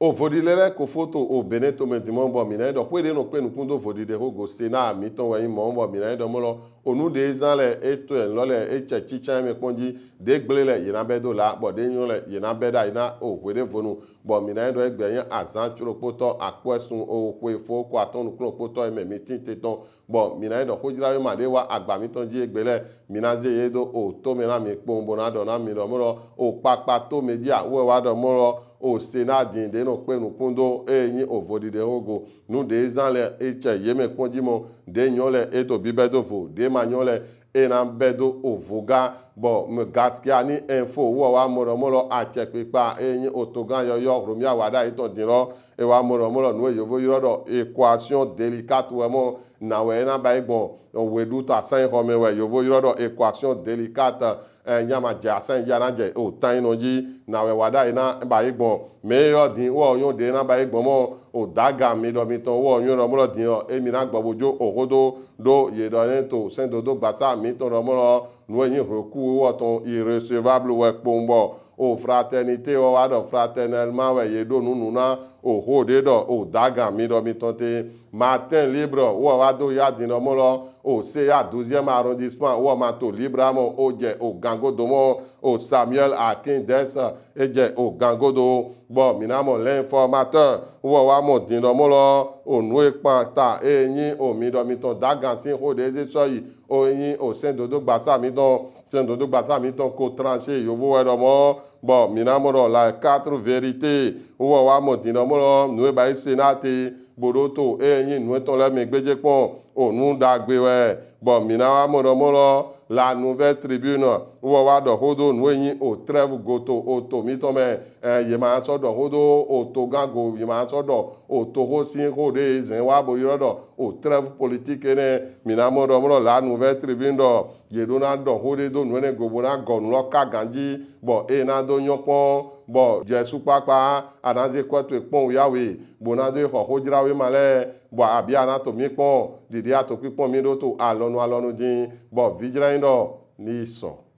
o vodilele ko photo o beneto medimo bo mina do kwede no pe nukundo vodide hogo sena mi ton wa mo bo mina do mo lo onu de zanle eto en lole eche chicha me konji de gblele yina bedo la bo de nyole yina beda ina o kwede vonu bo mina do egbe yan azan churo poto akwesun o kwe fo ko atonu kuro poto eme mi tinte ton bo mina do ko jira ma de wa agba mi ton ji egbele mina ze yedo o to me na mi pombo na do na mi do mo lo o papa to media we wa do mo lo o sena din de no pe nukundo eyin ovodide hogo nu de zanle eche yeme konjimo de nyole eto bibedo vo de manyole ena bedo ovoga bo me gatskia ni info wo wa moro achepepa eyin otogan yoyo romia wada iton dinro e wa moro nu eyovo yirodo equation délicate wemo na we na ba igbon wedu to asan home we yovo yirodo equation délicate nyama je asan yana je o tan no ji na we wada ina ba igbon me yo din wo yun de na ba igbon mo o daga mi do mi ton wo yun ro mo din o emi na gbobojo ogodo do ye do ne to sen do gbasa mi ton ro mo nu yin roku wo ton irrecevable we pombo o fraternité o wa do fraternellement we ye do nunu na o ho de do o daga mi do mi ton te matin libre wo wa do ya din mo lo o se ya 12e arrondissement wo ma to libre mo o je o gangodo mo o Samuel Akindes eje o gangodo bo minamo l'informateur wo wa mo din mo lo o nu epan ta eyin o mi do mi ton dagan sin ho de ze so yi o yin o sen dodo gbasa mi ton ko trancher yo wo do mo bo minamo ro la quatre vérités wo wa mo din mo lo nu e ba senate boroto eyin nu ton le mi gbeje pon o nu dagbe we bo minawa mo lo la nouvelle tribune wo wa do hodo nu eyin o trève goto o to mi ton me ye ma so do hodo o to gango ye ma so do o to ho sin ho de zen wa bo yodo o trève politique ne minamo mo la nouvelle tribune do ye do na do hode do nu ne go na go nu lo ka ganji bo e na do nyopon bo jesu papa anaze kwetu epon yawe bo na do ho hojirawe male bo abi ana to mi pon didi ato pipon mi do to alonu din bo vigilando ni so